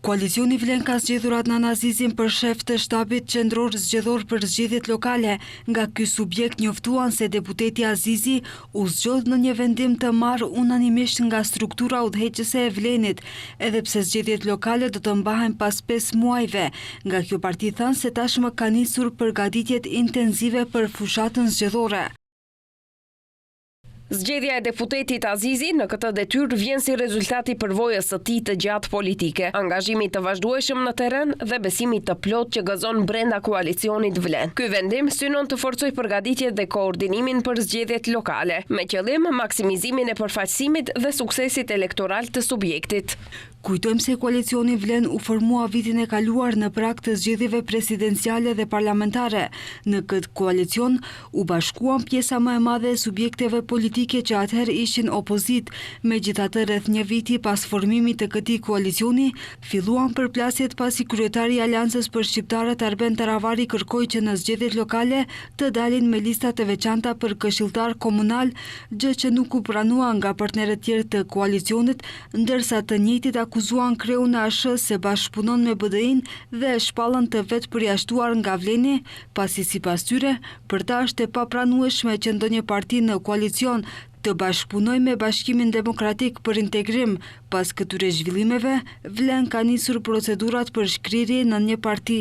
Koalicioni Vlen ka zgjedhur Adnan Azizin për shef të shtabit qendror zgjedhor për zgjedhjet lokale. Nga ky subjekt njoftuan se deputeti Azizi u zgjodh në një vendim të marrë unanimisht nga struktura udhëheqëse e Vlenit, edhe pse zgjedhjet lokale do të mbahen pas 5 muajve. Nga kjo parti thanë se tashmë ka nisur përgatitjet intensive për fushatën zgjedhore. Zgjedhja e deputetit Azizi në këtë detyrë vjen si rezultati përvojës së tij të gjatë politike, angazhimit të vazhdueshëm në terren dhe besimit të plot që gëzon brenda koalicionit Vlen. Ky vendim synon të forcojë përgatitjet dhe koordinimin për zgjedhjet lokale, me qëllim maksimizimin e përfaqësimit dhe suksesit elektoral të subjektit. Kujtojmë se koalicioni Vlen u formua vitin e kaluar në prag të zgjedhjeve presidenciale dhe parlamentare. Në këtë koalicion u bashkuan pjesa më e madhe e subjekteve politike që atëherë ishin opozit. Megjithatë, rreth një viti pas formimit të këtij koalicioni, filluan përplasjet pasi kryetari i Aleancës për shqiptarët Arben Taravari kërkoi që në zgjedhjet lokale të dalin me lista të veçanta për këshilltar komunal, gjë që nuk u pranua nga partnerët tjerë të koalicionit, ndërsa të njëjtit akuzuan kreun e ASH se bashkëpunon me BDI-n dhe e shpallën të vetë përjashtuar nga Vleni, pasi sipas tyre, për ta është e papranueshme që ndonjë parti në koalicion të bashkëpunoj me Bashkimin Demokratik për integrim. Pas këtyre zhvillimeve, Vlen ka nisur procedurat për shkrirje në një parti.